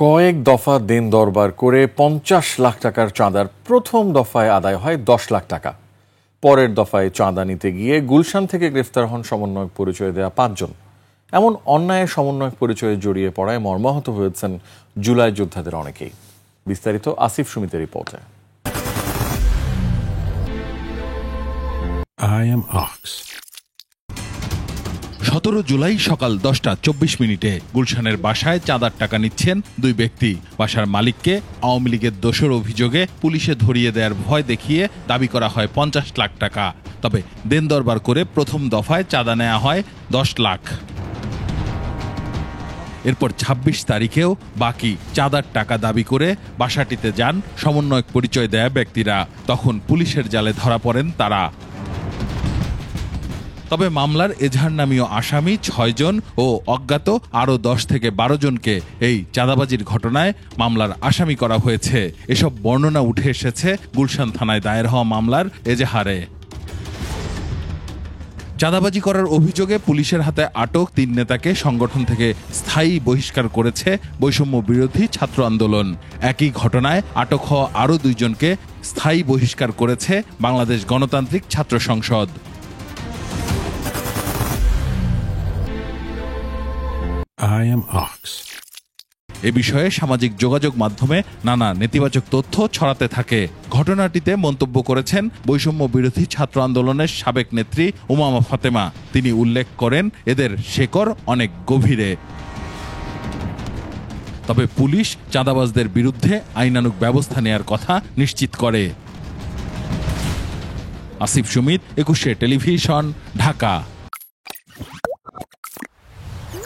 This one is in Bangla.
কয়েক দফা দিন দরবার করে ৫০ লাখ টাকার চাঁদার প্রথম দফায় আদায় হয় ১০ লাখ টাকা। পরের দফায় চাঁদা নিতে গিয়ে গুলশান থেকে গ্রেফতার হন সমন্বয়ক পরিচয় দেয়া ৫ জন। এমন অন্যায় সমন্বয়ক পরিচয়ে জড়িয়ে পড়ায় মর্মাহত হয়েছেন জুলাই যোদ্ধাদের অনেকেই। বিস্তারিত আসিফ সুমিতের রিপোর্টে। I am Ox. 17 জুলাই সকাল 10:24 গুলশানের বাসায় চাঁদার টাকা নিচ্ছেন দুই ব্যক্তি। বাসার মালিককে আওয়ামী লীগের দোষের অভিযোগে পুলিশে ধরিয়ে দেওয়ার ভয় দেখিয়ে দাবি করা হয় ৫০ লাখ টাকা। তবে দেন দরবার করে প্রথম দফায় চাঁদা নেওয়া হয় ১০ লাখ। এরপর ২৬ তারিখেও বাকি চাঁদার টাকা দাবি করে বাসাটিতে যান সমন্বয়ক পরিচয় দেয়া ব্যক্তিরা। তখন পুলিশের জালে ধরা পড়েন তারা। তবে মামলার এজাহার নামীয় আসামি ৬ জন ও অজ্ঞাত আরও ১০ থেকে ১২ জনকে এই চাঁদাবাজির ঘটনায় মামলার আসামি করা হয়েছে। এসব বর্ণনা উঠে এসেছে গুলশান থানায় দায়ের হওয়া মামলার এজাহারে। চাঁদাবাজি করার অভিযোগে পুলিশের হাতে আটক ৩ নেতাকে সংগঠন থেকে স্থায়ী বহিষ্কার করেছে বৈষম্য বিরোধী ছাত্র আন্দোলন। একই ঘটনায় আটক হওয়া আরও ২ জনকে স্থায়ী বহিষ্কার করেছে বাংলাদেশ গণতান্ত্রিক ছাত্র সংসদ। I am Ox. এ বিষয়ে সামাজিক যোগাযোগ মাধ্যমে নানা নেতিবাচক তথ্য ছড়াতে থাকে। ঘটনাটিতে মন্তব্য করেছেন বৈষম্য বিরোধী ছাত্র আন্দোলনের সাবেক নেত্রী উমামা ফাতেমা। তিনি উল্লেখ করেন, এদের শেকড় অনেক গভীরে। তবে পুলিশ চাঁদাবাজদের বিরুদ্ধে আইনানুগ ব্যবস্থা নেয়ার কথা নিশ্চিত করে। আসিফ সুমিত, ২১ টেলিভিশন, ঢাকা।